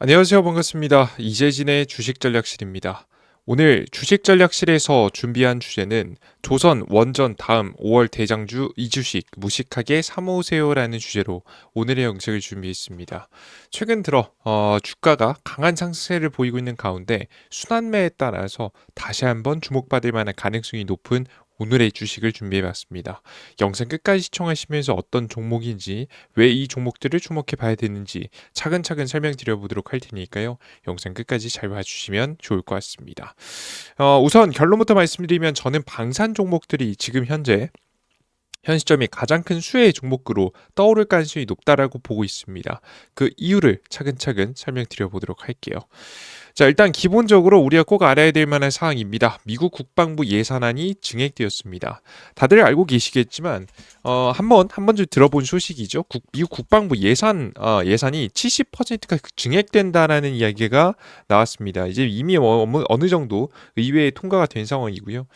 안녕하세요. 반갑습니다. 이재진의 주식전략실입니다. 오늘 주식전략실에서 준비한 주제는 조선 원전 다음 5월 대장주 이주식 무식하게 사모으세요라는 주제로 오늘의 영상을 준비했습니다. 최근 들어 주가가 강한 상승세를 보이고 있는 가운데 순환매에 따라서 다시 한번 주목받을 만한 가능성이 높은 오늘의 주식을 준비해봤습니다. 영상 끝까지 시청하시면서 어떤 종목인지, 왜 이 종목들을 주목해 봐야 되는지 차근차근 설명드려 보도록 할 테니까요. 영상 끝까지 잘 봐주시면 좋을 것 같습니다. 우선 결론부터 말씀드리면 저는 방산 종목들이 지금 현 시점이 가장 큰 수혜의 종목으로 떠오를 가능성이 높다라고 보고 있습니다. 그 이유를 차근차근 설명드려 보도록 할게요. 자, 일단 기본적으로 우리가 꼭 알아야 될 만한 사항입니다. 미국 국방부 예산안이 증액되었습니다. 다들 알고 계시겠지만 한 번쯤 들어본 소식이죠. 미국 국방부 예산이 70%가 증액된다라는 이야기가 나왔습니다. 이제 이미 어느 정도 의회에 통과가 된 상황이고요.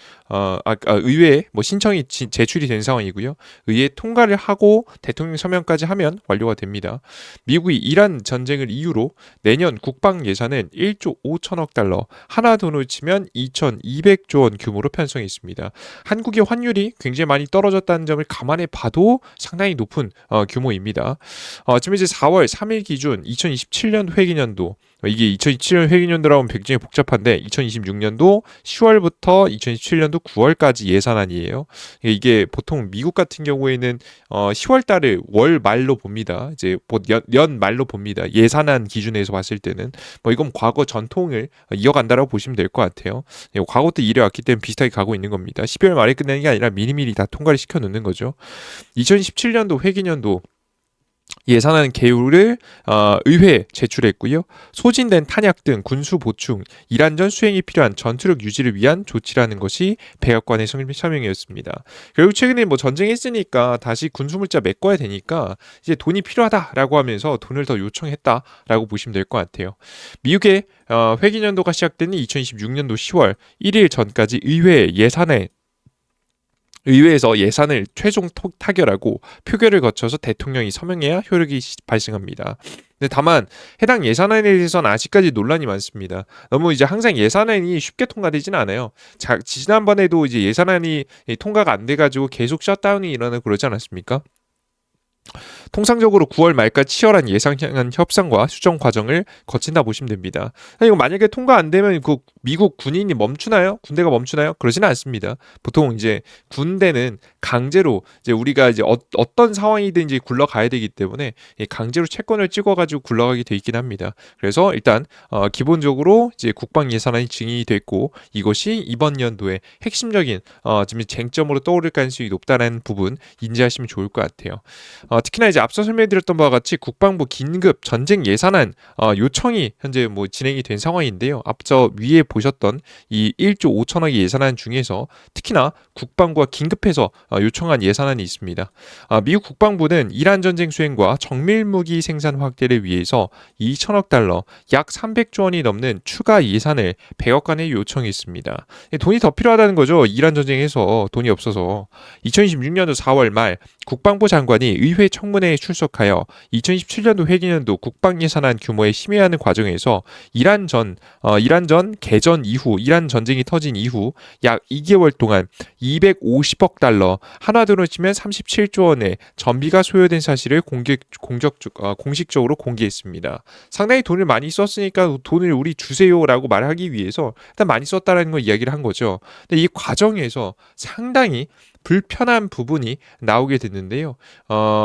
의회에 신청이 제출이 된 상황이고요. 의회에 통과를 하고 대통령 서명까지 하면 완료가 됩니다. 미국이 이란 전쟁을 이유로 내년 국방 예산은 1조 5천억 달러, 하나 돈을 치면 2,200조 원 규모로 편성했습니다. 한국의 환율이 굉장히 많이 떨어졌다는 점을 감안해 봐도 상당히 높은 규모입니다. 지금 이제 4월 3일 기준 2027년 회계년도, 이게 2027년 회계년도라면 굉장히 복잡한데 2026년도 10월부터 2027년도 9월까지 예산안이에요. 이게 보통 미국 같은 경우에는 10월 달을 월 말로 봅니다. 이제 연 말로 봅니다. 예산안 기준에서 봤을 때는 이건 과거 전통을 이어간다라고 보시면 될 것 같아요. 과거 때 이래왔기 때문에 비슷하게 가고 있는 겁니다. 12월 말에 끝내는 게 아니라 미리미리 다 통과를 시켜 놓는 거죠. 2017년도 회계년도 예산안 개요를 의회에 제출했고요. 소진된 탄약 등 군수 보충, 이란전 수행이 필요한 전투력 유지를 위한 조치라는 것이 백악관의 서명이었습니다. 결국 최근에 전쟁했으니까 다시 군수물자 메꿔야 되니까 이제 돈이 필요하다라고 하면서 돈을 더 요청했다라고 보시면 될 것 같아요. 미국의 회기년도가 시작되는 2026년도 10월 1일 전까지 의회에서 예산을 최종 타결하고 표결을 거쳐서 대통령이 서명해야 효력이 발생합니다. 근데 다만 해당 예산안에 대해서는 아직까지 논란이 많습니다. 너무 이제 항상 예산안이 쉽게 통과되지는 않아요. 지난번에도 이제 예산안이 통과가 안 돼가지고 계속 셧다운이 일어나고 그러지 않았습니까? 통상적으로 9월 말까지 치열한 예상한 협상과 수정 과정을 거친다 보시면 됩니다. 이거 만약에 통과 안 되면 그 미국 군인이 멈추나요? 군대가 멈추나요? 그러지는 않습니다. 보통 이제 군대는 강제로 이제 우리가 이제 어떤 상황이든지 굴러가야 되기 때문에 강제로 채권을 찍어가지고 굴러가게 돼 있긴 합니다. 그래서 일단 기본적으로 이제 국방 예산안이 증인이 됐고 이것이 이번 연도의 핵심적인 지금 쟁점으로 떠오를 가능성이 높다는 부분 인지하시면 좋을 것 같아요. 특히나 이제 앞서 설명드렸던 바와 같이 국방부 긴급 전쟁 예산안 요청이 현재 진행이 된 상황인데요. 앞서 위에 보셨던 이 1조 5천억의 예산안 중에서 특히나 국방부가 긴급해서 요청한 예산안이 있습니다. 미국 국방부는 이란 전쟁 수행과 정밀 무기 생산 확대를 위해서 2천억 달러, 약 300조 원이 넘는 추가 예산을 백악관에 요청했습니다. 돈이 더 필요하다는 거죠. 이란 전쟁에서 돈이 없어서. 2026년도 4월 말 국방부 장관이 의회 청문회에 출석하여 2017년도 회기년도 국방 예산안 규모에 심의하는 과정에서 이란 전쟁이 터진 이후 약 2개월 동안 250억 달러, 하나 돈으로 치면 37조 원의 전비가 소요된 사실을 공식적으로 공개했습니다. 상당히 돈을 많이 썼으니까 돈을 우리 주세요라고 말하기 위해서 일단 많이 썼다라는 걸 이야기를 한 거죠. 근데 이 과정에서 상당히 불편한 부분이 나오게 됐는데요.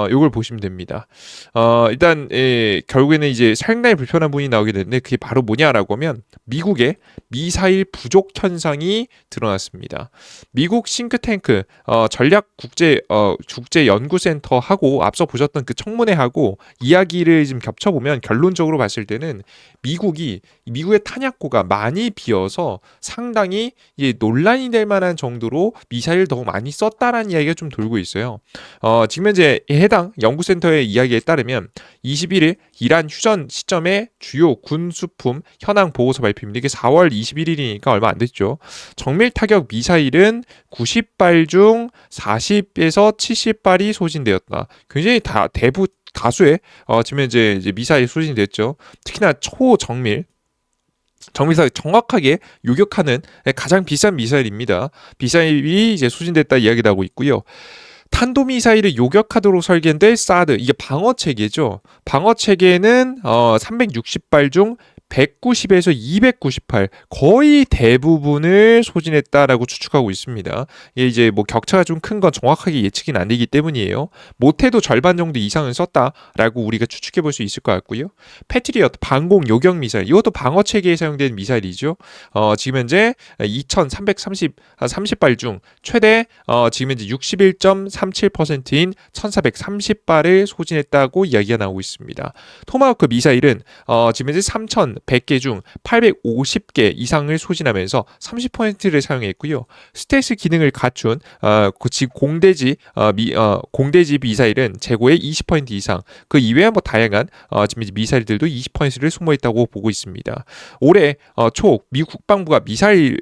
이걸 보시면 됩니다. 일단 결국에는 이제 상당히 불편한 부분이 나오게 됐는데 그게 바로 뭐냐라고 하면 미국의 미사일 부족 현상이 드러났습니다. 미국 싱크탱크 국제연구센터하고 앞서 보셨던 그 청문회하고 이야기를 좀 겹쳐보면 결론적으로 봤을 때는 미국의 탄약고가 많이 비어서 상당히 논란이 될 만한 정도로 미사일을 더 많이 썼다라는 이야기가 좀 돌고 있어요. 지금 현재 해당 연구센터의 이야기에 따르면 21일 이란 휴전 시점에 주요 군수품 현황 보고서 발표입니다. 이게 4월 21일이니까 얼마 안 됐죠. 정밀 타격 미사일은 90발 중 40에서 70발이 소진되었다. 굉장히 다수의 지금 이제 미사일 소진이 됐죠. 특히나 초정밀 정밀사를 정확하게 요격하는 가장 비싼 미사일입니다. 미사일이 이제 소진됐다 이야기 나오고 있고요. 탄도미사일을 요격하도록 설계된 사드, 이게 방어 체계죠. 방어 체계는 360발 중 190에서 298 거의 대부분을 소진했다라고 추측하고 있습니다. 이게 이제 뭐 격차가 좀 큰 건 정확하게 예측이 안 되기 때문이에요. 못해도 절반 정도 이상은 썼다라고 우리가 추측해 볼 수 있을 것 같고요. 패트리어트 방공 요격 미사일, 이것도 방어 체계에 사용된 미사일이죠. 지금 현재 2,330발 중 최대 지금 현재 61.37%인 1,430발을 소진했다고 이야기가 나오고 있습니다. 토마호크 미사일은 지금 현재 3,100개 중 850개 이상을 소진하면서 30%를 사용했고요. 스텔스 기능을 갖춘 공대지 미사일은 재고의 20% 이상, 그 이외에 뭐 다양한 지금 이제 미사일들도 20%를 소모했다고 보고 있습니다. 올해 초 미국 국방부가 미사일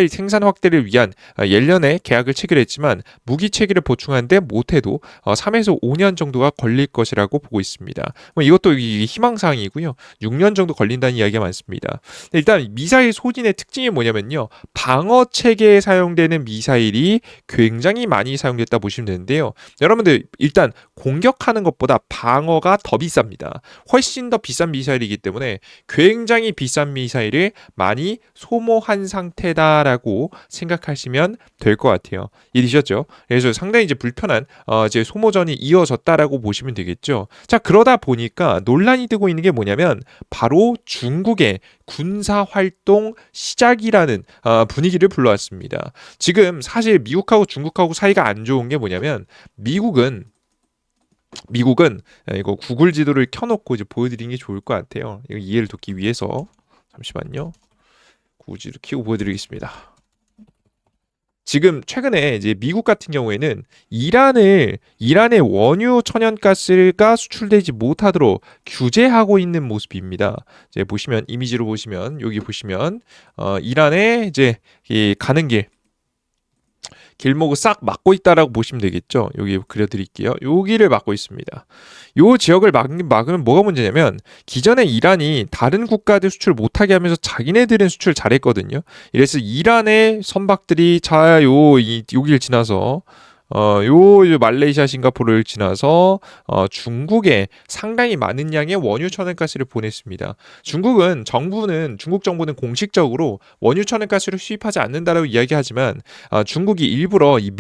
생산 확대를 위한 예년에 계약을 체결했지만 무기 체계를 보충하는데 못해도 3에서 5년 정도가 걸릴 것이라고 보고 있습니다. 뭐 이것도 희망사항이고요. 6년 정도 걸린다는 이야기가 많습니다. 일단 미사일 소진의 특징이 뭐냐면요. 방어 체계에 사용되는 미사일이 굉장히 많이 사용됐다 보시면 되는데요. 여러분들 일단 공격하는 것보다 방어가 더 비쌉니다. 훨씬 더 비싼 미사일이기 때문에 굉장히 비싼 미사일을 많이 소모한 상태다라고 생각하시면 될 것 같아요. 이해되셨죠? 그래서 상당히 이제 불편한 이제 소모전이 이어졌다라고 보시면 되겠죠. 자, 그러다 보니까 논란이 되고 있는 게 뭐냐면 바로 중국의 군사 활동 시작이라는 분위기를 불러왔습니다. 지금 사실 미국하고 중국하고 사이가 안 좋은 게 뭐냐면 미국은 이거 구글 지도를 켜놓고 이제 보여드리는 게 좋을 것 같아요. 이거 이해를 돕기 위해서 잠시만요. 구글 지도 켜고 보여드리겠습니다. 지금 최근에 이제 미국 같은 경우에는 이란의 원유 천연가스가 수출되지 못하도록 규제하고 있는 모습입니다. 이제 보시면 이미지로 보시면 여기 보시면 이란의 이제 이 가는 길목을 싹 막고 있다라고 보시면 되겠죠. 여기 그려드릴게요. 여기를 막고 있습니다. 요 지역을 막으면 뭐가 문제냐면 기존에 이란이 다른 국가들 수출 못하게 하면서 자기네들은 수출 잘했거든요. 이래서 이란의 선박들이 여기를 지나서 요 말레이시아 싱가포르를 지나서 중국에 상당히 많은 양의 원유 천연가스를 보냈습니다. 중국 정부는 공식적으로 원유 천연가스를 수입하지 않는다라고 이야기하지만 중국이 일부러 이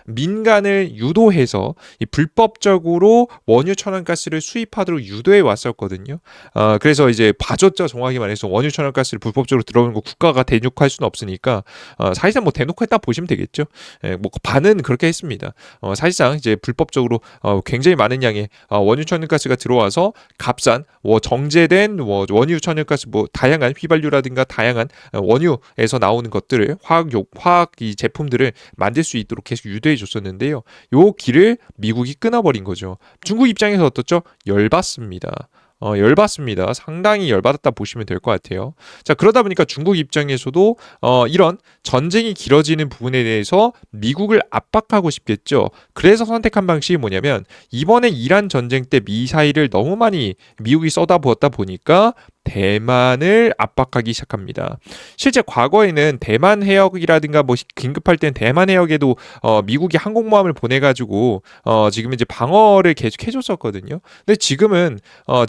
민간을 유도해서 이 불법적으로 원유 천연가스를 수입하도록 유도해 왔었거든요. 그래서 이제 봐줬죠. 정확히 말해서 원유 천연가스를 불법적으로 들어오는 거 국가가 대놓고 할 수는 없으니까 사실상 뭐 대놓고 했다 보시면 되겠죠. 뭐 반은 그렇게 했습니다. 사실상 이제 불법적으로 굉장히 많은 양의 원유 천연가스가 들어와서 값싼 정제된 원유 천연가스 뭐 다양한 휘발유라든가 다양한 원유에서 나오는 것들을 화학 이 제품들을 만들 수 있도록 계속 유도해 줬었는데요. 요 길을 미국이 끊어버린 거죠. 중국 입장에서 어떻죠? 열받습니다. 열받습니다. 상당히 열받았다 보시면 될 것 같아요. 자, 그러다 보니까 중국 입장에서도 이런 전쟁이 길어지는 부분에 대해서 미국을 압박하고 싶겠죠. 그래서 선택한 방식이 뭐냐면 이번에 이란 전쟁 때 미사일을 너무 많이 미국이 쏟아부었다 보니까 대만을 압박하기 시작합니다. 실제 과거에는 대만 해역이라든가 뭐 긴급할 땐 대만 해역에도 미국이 항공모함을 보내가지고 지금 이제 방어를 계속 해줬었거든요. 근데 지금은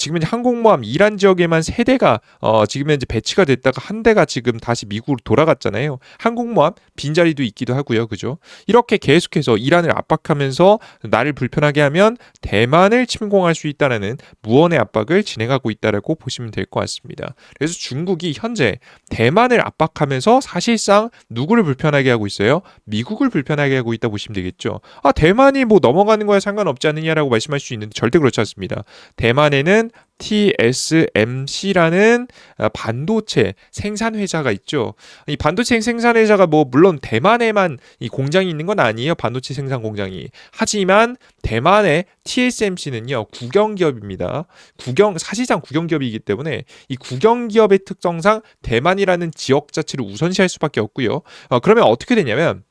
이제 항공모함 이란 지역에만 3대가 지금 현재 배치가 됐다가 한 대가 지금 다시 미국으로 돌아갔잖아요. 항공모함 빈자리도 있기도 하고요, 그죠? 이렇게 계속해서 이란을 압박하면서 나를 불편하게 하면 대만을 침공할 수 있다라는 무언의 압박을 진행하고 있다라고 보시면 될 것 같습니다. 그래서 중국이 현재 대만을 압박하면서 사실상 누구를 불편하게 하고 있어요? 미국을 불편하게 하고 있다 보시면 되겠죠. 대만이 뭐 넘어가는 거야 상관없지 않느냐라고 말씀할 수 있는데 절대 그렇지 않습니다. 대만에는 TSMC라는 반도체 생산 회사가 있죠. 이 반도체 생산 회사가 뭐 물론 대만에만 이 공장이 있는 건 아니에요. 반도체 생산 공장이. 하지만 대만의 TSMC는요. 국영기업입니다. 사실상 국영기업이기 때문에 이 국영기업의 특성상 대만이라는 지역 자체를 우선시할 수밖에 없고요. 그러면 어떻게 되냐면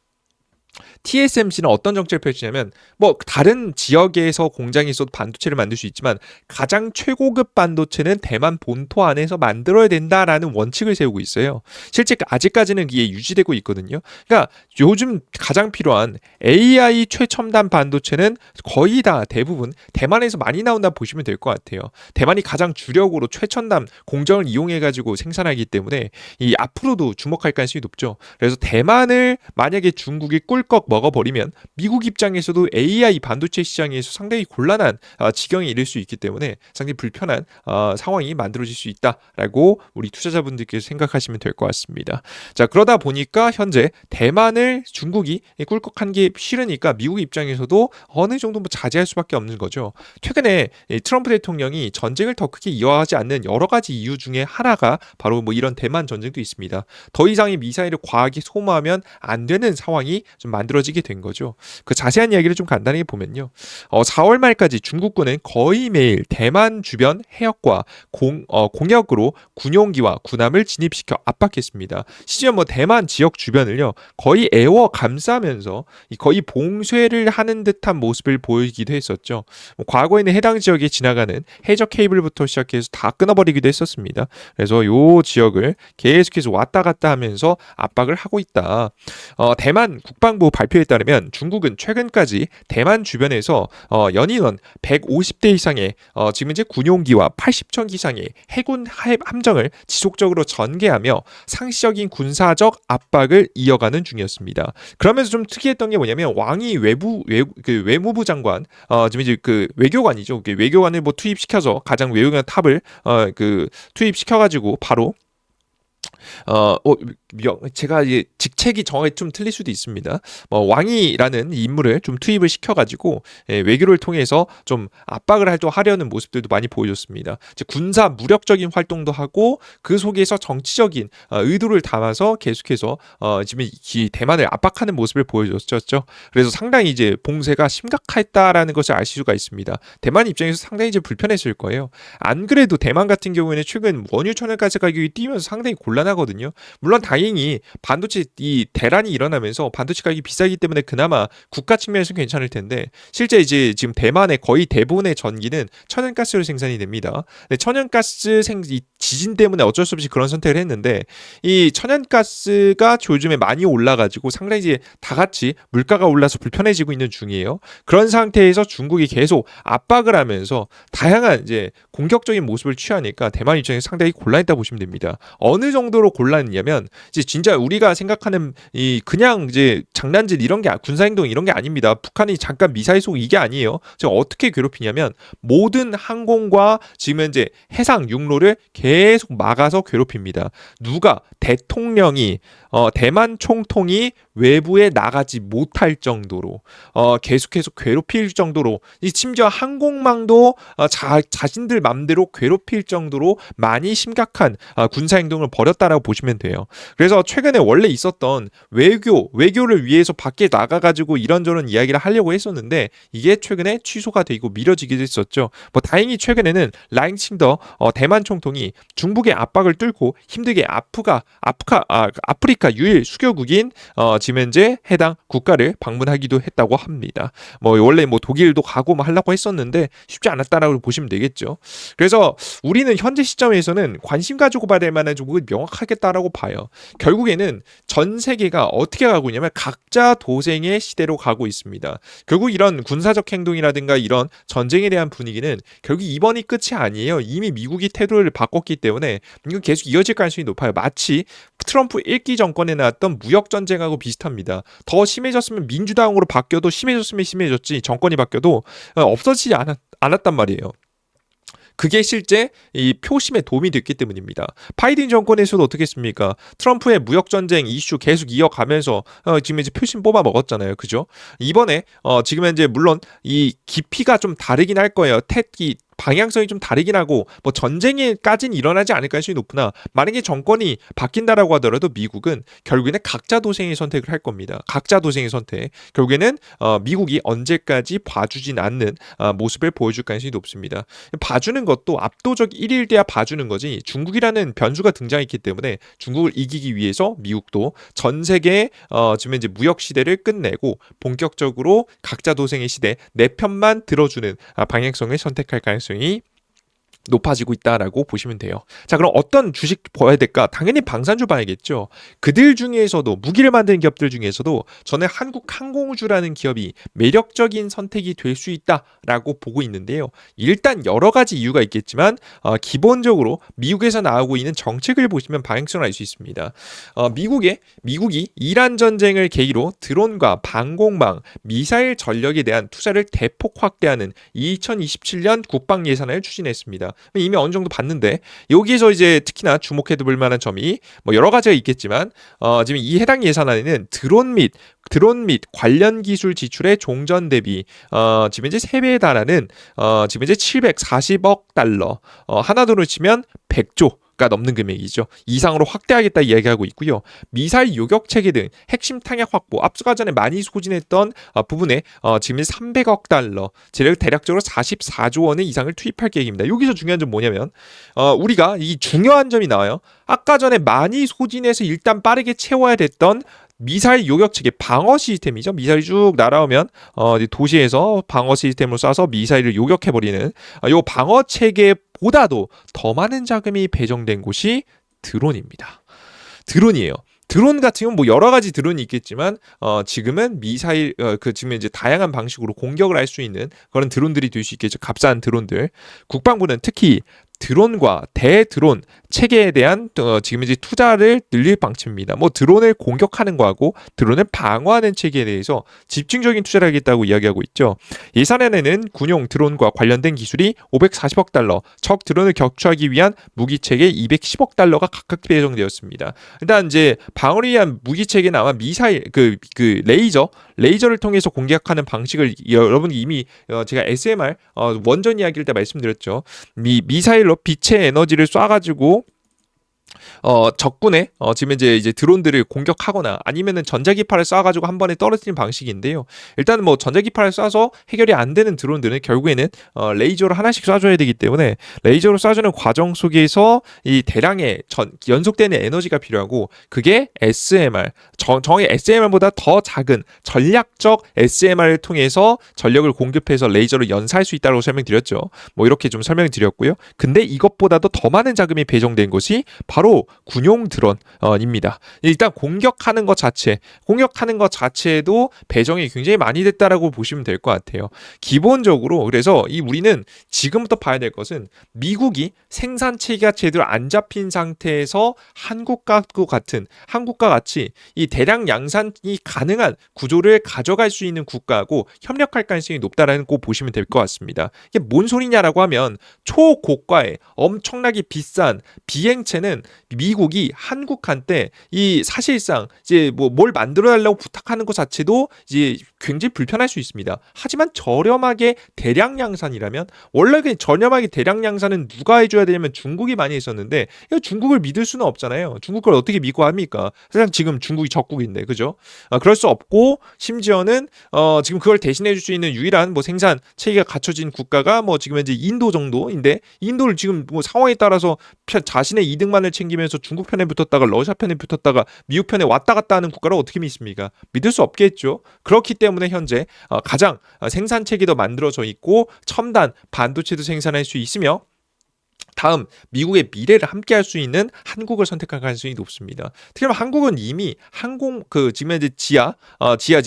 TSMC는 어떤 정책을 펼치냐면 뭐 다른 지역에서 공장에서 반도체를 만들 수 있지만 가장 최고급 반도체는 대만 본토 안에서 만들어야 된다라는 원칙을 세우고 있어요. 실제 아직까지는 이게 유지되고 있거든요. 그러니까 요즘 가장 필요한 AI 최첨단 반도체는 거의 다 대부분 대만에서 많이 나온다 보시면 될 것 같아요. 대만이 가장 주력으로 최첨단 공정을 이용해 가지고 생산하기 때문에 이 앞으로도 주목할 가능성이 높죠. 그래서 대만을 만약에 중국이 꿀꺽 먹어버리면 미국 입장에서도 AI 반도체 시장에서 상당히 곤란한 지경에 이를 수 있기 때문에 상당히 불편한 상황이 만들어질 수 있다라고 우리 투자자분들께서 생각하시면 될 것 같습니다. 자, 그러다 보니까 현재 대만을 중국이 꿀꺽한 게 싫으니까 미국 입장에서도 어느 정도 뭐 자제할 수밖에 없는 거죠. 최근에 트럼프 대통령이 전쟁을 더 크게 이어가지 않는 여러 가지 이유 중에 하나가 바로 뭐 이런 대만 전쟁도 있습니다. 더 이상의 미사일을 과하게 소모하면 안 되는 상황이 좀 만들어지게 된 거죠. 그 자세한 이야기를 좀 간단하게 보면요. 4월 말까지 중국군은 거의 매일 대만 주변 해역과 공역으로 군용기와 군함을 진입시켜 압박했습니다. 심지어 뭐 대만 지역 주변을요 거의 에워 감싸면서 거의 봉쇄를 하는 듯한 모습을 보이기도 했었죠. 뭐 과거에는 해당 지역에 지나가는 해저 케이블부터 시작해서 다 끊어버리기도 했었습니다. 그래서 요 지역을 계속해서 왔다 갔다 하면서 압박을 하고 있다. 대만 국방부 발표에 따르면 중국은 최근까지 대만 주변에서 연인원 150대 이상의 지금 이제 군용기와 80척 이상의 해군 함정을 지속적으로 전개하며 상시적인 군사적 압박을 이어가는 중이었습니다. 그러면서 좀 특이했던 게 뭐냐면 왕이 외무부 장관 지금 이제 그 외교관이죠. 외교관을 뭐 투입시켜서 가장 외교관 탑을 투입시켜가지고 바로 제가 이제 직책이 정확히 좀 틀릴 수도 있습니다. 왕이라는 인물을 좀 투입을 시켜가지고 외교를 통해서 좀 압박을 하려는 모습들도 많이 보여줬습니다. 군사 무력적인 활동도 하고 그 속에서 정치적인 의도를 담아서 계속해서 지금 이 대만을 압박하는 모습을 보여줬죠. 그래서 상당히 이제 봉쇄가 심각했다라는 것을 아실 수가 있습니다. 대만 입장에서 상당히 이제 불편했을 거예요. 안 그래도 대만 같은 경우에는 최근 원유 천연가스 가격이 뛰면서 상당히 곤란하거든요. 물론 다행히 반도체 이 대란이 일어나면서 반도체 가격이 비싸기 때문에 그나마 국가 측면에서는 괜찮을 텐데 실제 이제 지금 대만의 거의 대부분의 전기는 천연가스로 생산이 됩니다. 천연가스 지진 때문에 어쩔 수 없이 그런 선택을 했는데 이 천연가스가 요즘에 많이 올라가지고 상당히 이제 다 같이 물가가 올라서 불편해지고 있는 중이에요. 그런 상태에서 중국이 계속 압박을 하면서 다양한 이제 공격적인 모습을 취하니까 대만 입장에서 상당히 곤란했다 보시면 됩니다. 어느 정도로 곤란했냐면 이제 진짜 우리가 생각하는 이 그냥 이제 장난질 이런 게 군사행동 이런 게 아닙니다. 북한이 잠깐 미사일 쏘고 이게 아니에요. 제가 어떻게 괴롭히냐면 모든 항공과 지금 현재 해상 육로를 계속 막아서 괴롭힙니다. 누가 대통령이 대만 총통이 외부에 나가지 못할 정도로 계속해서 괴롭힐 정도로 심지어 항공망도 자신들 맘대로 괴롭힐 정도로 많이 심각한 군사 행동을 벌였다라고 보시면 돼요. 그래서 최근에 원래 있었던 외교를 위해서 밖에 나가가지고 이런저런 이야기를 하려고 했었는데 이게 최근에 취소가 되고 미뤄지기도 했었죠. 뭐 다행히 최근에는 라잉칭더 대만 총통이 중국의 압박을 뚫고 힘들게 아프리카 유일 수교국인 지금 현재 해당 국가를 방문하기도 했다고 합니다. 뭐 원래 뭐 독일도 가고 뭐 하려고 했었는데 쉽지 않았다라고 보시면 되겠죠. 그래서 우리는 현재 시점에서는 관심 가지고 봐야 될 만한 종목이 명확하겠다라고 봐요. 결국에는 전 세계가 어떻게 가고 있냐면 각자 도생의 시대로 가고 있습니다. 결국 이런 군사적 행동이라든가 이런 전쟁에 대한 분위기는 결국 이번이 끝이 아니에요. 이미 미국이 태도를 바꿨기 때문에 이건 계속 이어질 가능성이 높아요. 마치 트럼프 1기 정권에 나왔던 무역 전쟁하고 비슷합니다. 더 심해졌으면 민주당으로 바뀌어도 심해졌으면 심해졌지 정권이 바뀌어도 없어지지 않았단 말이에요. 그게 실제 이 표심에 도움이 됐기 때문입니다. 바이든 정권에서도 어떻게 했습니까? 트럼프의 무역전쟁 이슈 계속 이어가면서 지금 이제 표심 뽑아 먹었잖아요. 그죠? 이번에 지금 현재 물론 이 깊이가 좀 다르긴 할 거예요. 방향성이 좀 다르긴 하고 뭐 전쟁에까지는 일어나지 않을 가능성이 높으나 만약에 정권이 바뀐다라고 하더라도 미국은 결국에는 각자 도생의 선택을 할 겁니다. 각자 도생의 선택. 결국에는 미국이 언제까지 봐주진 않는 모습을 보여줄 가능성이 높습니다. 봐주는 것도 압도적 1일 돼야 봐주는 거지 중국이라는 변수가 등장했기 때문에 중국을 이기기 위해서 미국도 전 세계 지금 이제 무역 시대를 끝내고 본격적으로 각자 도생의 시대 내 편만 들어주는 방향성을 선택할 가능성이 높아지고 있다라고 보시면 돼요. 자, 그럼 어떤 주식 봐야 될까? 당연히 방산주 봐야겠죠. 그들 중에서도 무기를 만드는 기업들 중에서도 저는 한국항공우주라는 기업이 매력적인 선택이 될 수 있다라고 보고 있는데요. 일단 여러 가지 이유가 있겠지만 기본적으로 미국에서 나오고 있는 정책을 보시면 방향성을 알 수 있습니다. 미국이 이란 전쟁을 계기로 드론과 방공망, 미사일 전력에 대한 투자를 대폭 확대하는 2027년 국방 예산을 추진했습니다. 이미 어느 정도 봤는데 여기에서 이제 특히나 주목해볼 만한 점이 뭐 여러 가지가 있겠지만 지금 이 해당 예산안에는 드론 및 관련 기술 지출의 종전 대비 지금 이제 3배에 달하는 지금 이제 740억 달러 하나 돈으로 치면 100조 가 넘는 금액이죠. 이상으로 확대하겠다 이야기하고 있고요. 미사일 요격 체계 등 핵심 탄약 확보, 앞서가 전에 많이 소진했던 부분에 지금 300억 달러, 대략적으로 44조 원의 이상을 투입할 계획입니다. 여기서 중요한 점 뭐냐면 우리가 이 중요한 점이 나와요. 아까 전에 많이 소진해서 일단 빠르게 채워야 됐던 미사일 요격 체계 방어 시스템이죠. 미사일이 쭉 날아오면 도시에서 방어 시스템으로 쏴서 미사일을 요격해버리는 요 방어 체계보다도 더 많은 자금이 배정된 곳이 드론입니다. 드론이에요. 드론 같은 경우는 뭐 여러 가지 드론이 있겠지만 지금은 미사일 지금 이제 다양한 방식으로 공격을 할 수 있는 그런 드론들이 될 수 있겠죠. 값싼 드론들. 국방부는 특히 드론과 대드론 체계에 대한 지금 이제 투자를 늘릴 방침입니다. 뭐 드론을 공격하는 거하고 드론을 방어하는 체계에 대해서 집중적인 투자를 하겠다고 이야기하고 있죠. 예산안에는 군용 드론과 관련된 기술이 540억 달러, 적 드론을 격추하기 위한 무기 체계 210억 달러가 각각 배정되었습니다. 일단 이제 방어를 위한 무기 체계는 아마 미사일 그 레이저를 통해서 공격하는 방식을 여러분이 이미 제가 SMR 원전 이야기를 때 말씀드렸죠. 미사일로 빛의 에너지를 쏴가지고 적군의 지금 이제 드론들을 공격하거나 아니면은 전자기파를 쏴가지고 한 번에 떨어뜨리는 방식인데요. 일단은 뭐 전자기파를 쏴서 해결이 안 되는 드론들은 결국에는 레이저로 하나씩 쏴줘야 되기 때문에 레이저로 쏴주는 과정 속에서 이 대량의 연속되는 에너지가 필요하고 그게 SMR 정의 SMR보다 더 작은 전략적 SMR을 통해서 전력을 공급해서 레이저를 연사할 수 있다고 설명드렸죠. 뭐 이렇게 좀 설명드렸고요. 근데 이것보다도 더 많은 자금이 배정된 것이 바로 군용 드론입니다. 일단 공격하는 것 자체에도 배정이 굉장히 많이 됐다라고 보시면 될 것 같아요. 기본적으로 그래서 우리는 지금부터 봐야 될 것은 미국이 생산 체계가 제대로 안 잡힌 상태에서 한국과 같이 이 대량 양산이 가능한 구조를 가져갈 수 있는 국가하고 협력할 가능성이 높다라는 거 보시면 될 것 같습니다. 이게 뭔 소리냐라고 하면 초고가의 엄청나게 비싼 비행체는 미국이 한국한테 이 사실상 이제 뭐 뭘 만들어 달라고 부탁하는 것 자체도 이제 굉장히 불편할 수 있습니다. 하지만 저렴하게 대량 양산이라면 원래 그 저렴하게 대량 양산은 누가 해줘야 되냐면 중국이 많이 했었는데 이거 중국을 믿을 수는 없잖아요. 중국 걸 어떻게 믿고 합니까? 사실 지금 중국이 적국인데 그죠? 그럴 수 없고 심지어는 지금 그걸 대신해 줄 수 있는 유일한 뭐 생산 체계가 갖춰진 국가가 뭐 지금 현재 인도 정도인데 인도를 지금 뭐 상황에 따라서 자신의 이득만을 챙기면서 중국 편에 붙었다가 러시아 편에 붙었다가 미국 편에 왔다 갔다 하는 국가를 어떻게 믿습니까? 믿을 수 없겠죠. 그렇기 때문에 현재 가장 생산 체계도 만들어져 있고 첨단 반도체도 생산할 수 있으며 다음 미국의 미래를 함께할 수 있는 한국을 선택할 가능성이 높습니다. 특히 한국은 이미 지금 이제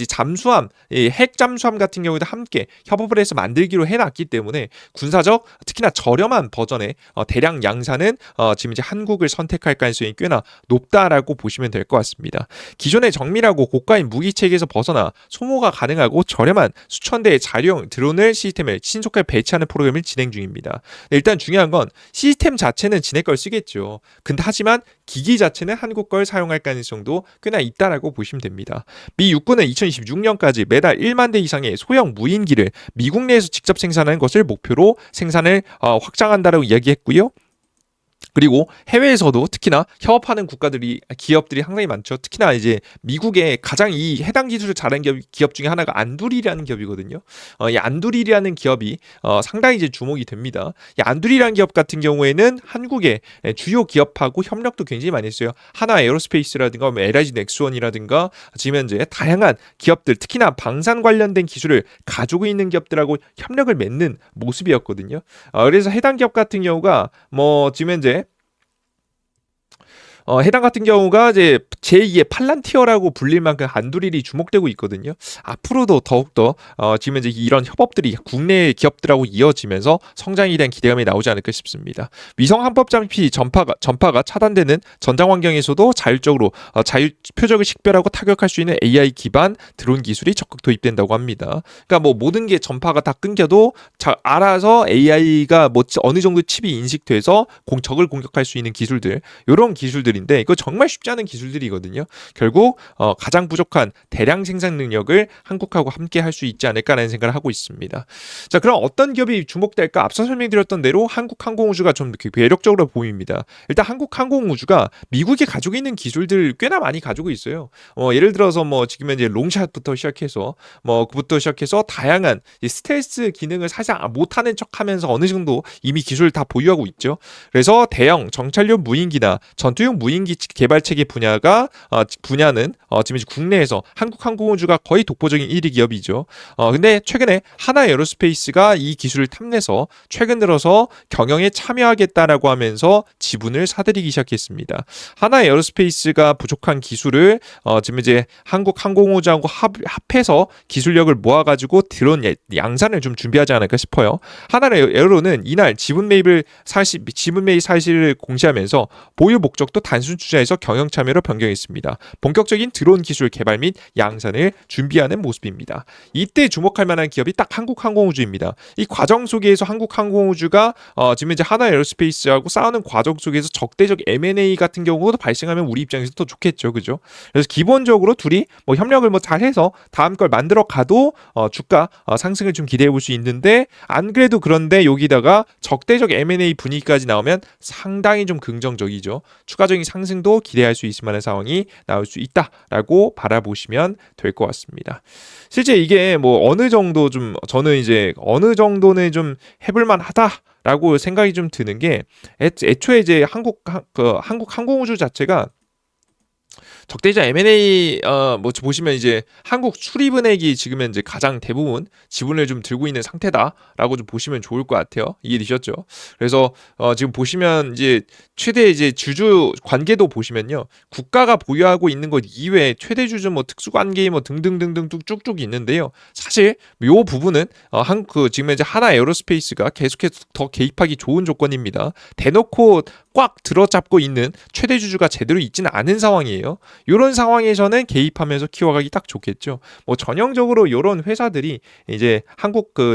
잠수함, 핵 잠수함 같은 경우에도 함께 협업을 해서 만들기로 해놨기 때문에 군사적 특히나 저렴한 버전의 대량 양산은 지금 이제 한국을 선택할 가능성이 꽤나 높다라고 보시면 될 것 같습니다. 기존의 정밀하고 고가인 무기 체계에서 벗어나 소모가 가능하고 저렴한 수천 대의 자료용 드론을 시스템을 신속하게 배치하는 프로그램을 진행 중입니다. 일단 중요한 건 시스템 자체는 지네 걸 쓰겠죠. 근데 하지만 기기 자체는 한국 걸 사용할 가능성도 꽤나 있다라고 보시면 됩니다. 미 육군은 2026년까지 매달 1만 대 이상의 소형 무인기를 미국 내에서 직접 생산하는 것을 목표로 생산을 확장한다라고 이야기했고요. 그리고 해외에서도 특히나 협업하는 기업들이 상당히 많죠. 특히나 이제 미국의 가장 이 해당 기술을 잘하는 기업 중에 하나가 안두리라는 기업이거든요. 이 안두리라는 기업이 상당히 이제 주목이 됩니다. 이 안두리라는 기업 같은 경우에는 한국의 주요 기업하고 협력도 굉장히 많이 했어요. 하나 에어로스페이스라든가 LIG 넥스원이라든가 지금 현재 다양한 기업들, 특히나 방산 관련된 기술을 가지고 있는 기업들하고 협력을 맺는 모습이었거든요. 그래서 해당 기업 같은 경우가 뭐 지금 현재 해당 같은 경우가 이제 제2의 팔란티어라고 불릴 만큼 안두릴이 주목되고 있거든요. 앞으로도 더욱더 지금 이제 이런 협업들이 국내 기업들하고 이어지면서 성장에 대한 기대감이 나오지 않을까 싶습니다. 위성 항법 장비 전파가 차단되는 전장 환경에서도 자율적으로 표적을 식별하고 타격할 수 있는 AI 기반 드론 기술이 적극 도입된다고 합니다. 그러니까 뭐 모든 게 전파가 다 끊겨도 알아서 AI가 뭐 어느 정도 칩이 인식돼서 적을 공격할 수 있는 기술들, 이런 기술들인데 이거 정말 쉽지 않은 기술들이거든요. 결국 가장 부족한 대량 생산 능력을 한국하고 함께 할 수 있지 않을까라는 생각을 하고 있습니다. 자, 그럼 어떤 기업이 주목될까? 앞서 설명드렸던 대로 한국항공우주가 좀 매력적으로 보입니다. 일단 한국항공우주가 미국이 가지고 있는 기술들 꽤나 많이 가지고 있어요. 예를 들어서 뭐 지금 이제 롱샷부터 시작해서 그부터 시작해서 다양한 스텔스 기능을 사실 못하는 척하면서 어느 정도 이미 기술을 다 보유하고 있죠. 그래서 대형 정찰용 무인기나 전투용 무인기 개발 체계 분야는 지금 국내에서 한국항공우주가 거의 독보적인 1위 기업이죠. 근데 최근에 하나 에어로스페이스가 이 기술을 탐내서 최근 들어서 경영에 참여하겠다라고 하면서 지분을 사들이기 시작했습니다. 하나 에어로스페이스가 부족한 기술을 지금 이제 한국항공우주하고 합해서 기술력을 모아가지고 드론 양산을 좀 준비하지 않을까 싶어요. 하나 에어로는 이날 지분 매입 사실을 공시하면서 보유 목적도 단순 투자에서 경영 참여로 변경했습니다. 본격적인 드론 기술 개발 및 양산을 준비하는 모습입니다. 이때 주목할 만한 기업이 딱 한국항공우주입니다. 이 과정 속에서 한국항공우주가 지금 이제 하나 에어로스페이스하고 싸우는 과정 속에서 적대적 M&A 같은 경우도 발생하면 우리 입장에서 더 좋겠죠, 그죠? 그래서 기본적으로 둘이 뭐 협력을 뭐 잘해서 다음 걸 만들어 가도 주가 상승을 좀 기대해 볼 수 있는데, 안 그래도 그런데 여기다가 적대적 M&A 분위기까지 나오면 상당히 좀 긍정적이죠. 추가적인 상승도 기대할 수 있을 만한 상황이 나올 수 있다라고 바라보시면 될 것 같습니다. 실제 이게 뭐 어느 정도 좀 저는 이제 어느 정도는 좀 해볼만 하다라고 생각이 좀 드는 게, 애초에 이제 한국 항공우주 자체가 적대자 M&A 뭐 보시면 이제 한국 수리은행이 지금 현재 가장 대부분 지분을 좀 들고 있는 상태다라고 좀 보시면 좋을 것 같아요. 이해되셨죠? 그래서 지금 보시면 이제 최대 이제 주주 관계도 보시면요, 국가가 보유하고 있는 것 이외에 최대 주주 뭐 특수관계 뭐 등등등등 쭉쭉 있는데요. 사실 이 부분은 지금 현재 하나 에어로스페이스가 계속해서 더 개입하기 좋은 조건입니다. 대놓고 꽉 들어잡고 있는 최대 주주가 제대로 있지는 않은 상황이에요. 이런 상황에서는 개입하면서 키워가기 딱 좋겠죠. 뭐 전형적으로 이런 회사들이 이제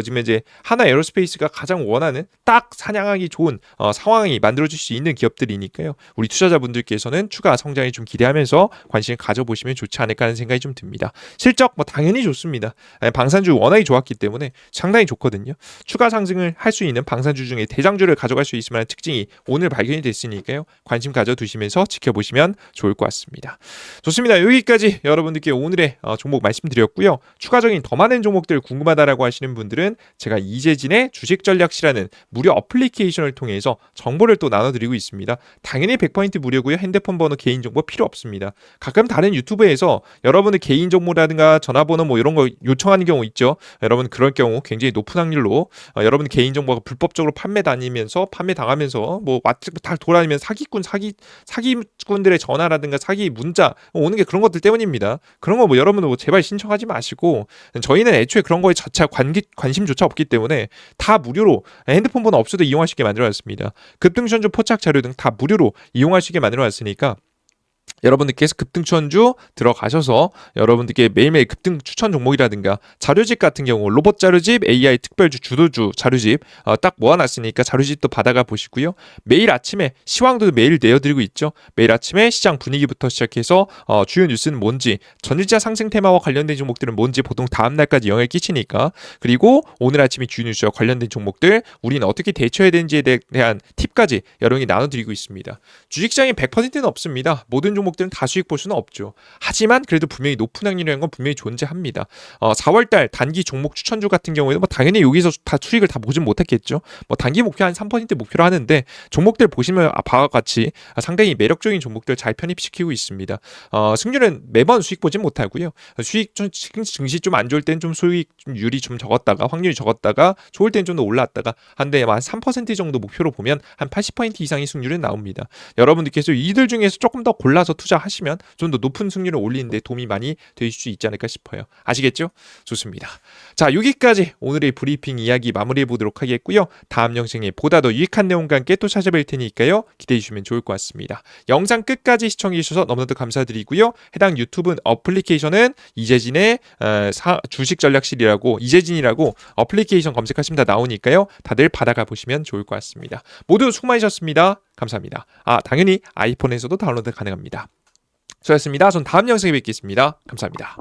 지금 이제 하나 에어로스페이스가 가장 원하는 딱 사냥하기 좋은 상황이 만들어질 수 있는 기업들이니까요. 우리 투자자분들께서는 추가 성장에 좀 기대하면서 관심을 가져보시면 좋지 않을까 하는 생각이 좀 듭니다. 실적 뭐 당연히 좋습니다. 방산주 워낙에 좋았기 때문에 상당히 좋거든요. 추가 상승을 할 수 있는 방산주 중에 대장주를 가져갈 수 있을 만한 특징이 오늘 발견이 됐으니까요. 관심 가져두시면서 지켜보시면 좋을 것 같습니다. 좋습니다. 여기까지 여러분들께 오늘의 종목 말씀드렸고요. 추가적인 더 많은 종목들 궁금하다라고 하시는 분들은 제가 이재진의 주식전략실이라는 무료 어플리케이션을 통해서 정보를 또 나눠드리고 있습니다. 당연히 100% 무료고요. 핸드폰 번호 개인정보 필요 없습니다. 가끔 다른 유튜브에서 여러분의 개인정보라든가 전화번호 뭐 이런 거 요청하는 경우 있죠. 여러분 그럴 경우 굉장히 높은 확률로 여러분 개인정보가 불법적으로 판매 당하면서 뭐 다 돌아다니면서 사기꾼들의 전화라든가 사기 문자 오는 게 그런 것들 때문입니다. 그런 거 뭐 여러분 뭐 제발 신청하지 마시고, 저희는 애초에 그런 거에 자체 관심조차 없기 때문에 다 무료로 핸드폰 번호 없어도 이용하시게 만들어놨습니다. 급등전조 포착 자료 등 다 무료로 이용하시게 만들어놨으니까 여러분들께서 급등 추천주 들어가셔서 여러분들께 매일매일 급등 추천 종목이라든가 자료집 같은 경우 로봇 자료집, AI 특별주, 주도주 자료집 딱 모아놨으니까 자료집도 받아가 보시고요. 매일 아침에 시황도 매일 내어드리고 있죠. 매일 아침에 시장 분위기부터 시작해서 주요 뉴스는 뭔지, 전일자 상승 테마와 관련된 종목들은 뭔지 보통 다음 날까지 영향을 끼치니까, 그리고 오늘 아침에 주요 뉴스와 관련된 종목들 우리는 어떻게 대처해야 되는지에 대한 팁까지 여러분이 나눠드리고 있습니다. 주식시장에 100%는 없습니다. 모든 종목들은 다 수익 볼 수는 없죠. 하지만 그래도 분명히 높은 확률이라는 건 분명히 존재합니다. 4월달 단기 종목 추천주 같은 경우에도 뭐 당연히 여기서 다 수익을 다 보진 못했겠죠. 뭐 단기 목표 한 3% 목표로 하는데 종목들 보시면 바와 같이 상당히 매력적인 종목들 잘 편입시키고 있습니다. 승률은 매번 수익 보진 못하고요. 수익 증시 좀 안 좋을 땐 좀 수익률이 좀 적었다가 확률이 적었다가 좋을 땐 좀 더 올랐다가 한데 한 3% 정도 목표로 보면 한 80% 이상의 승률은 나옵니다. 여러분들께서 이들 중에서 조금 더 골라서 투자하시면 좀 더 높은 승률을 올리는데 도움이 많이 되실 수 있지 않을까 싶어요. 아시겠죠? 좋습니다. 자, 여기까지 오늘의 브리핑 이야기 마무리해 보도록 하겠고요. 다음 영상에 보다 더 유익한 내용과 함께 또 찾아뵐 테니까요. 기대해 주시면 좋을 것 같습니다. 영상 끝까지 시청해 주셔서 너무나도 감사드리고요. 해당 유튜브 어플리케이션은 이재진의 주식 전략실이라고, 이재진이라고 어플리케이션 검색하시면 다 나오니까요. 다들 받아가 보시면 좋을 것 같습니다. 모두 수고 많으셨습니다. 감사합니다. 당연히 아이폰에서도 다운로드 가능합니다. 수고하셨습니다. 전 다음 영상에 뵙겠습니다. 감사합니다.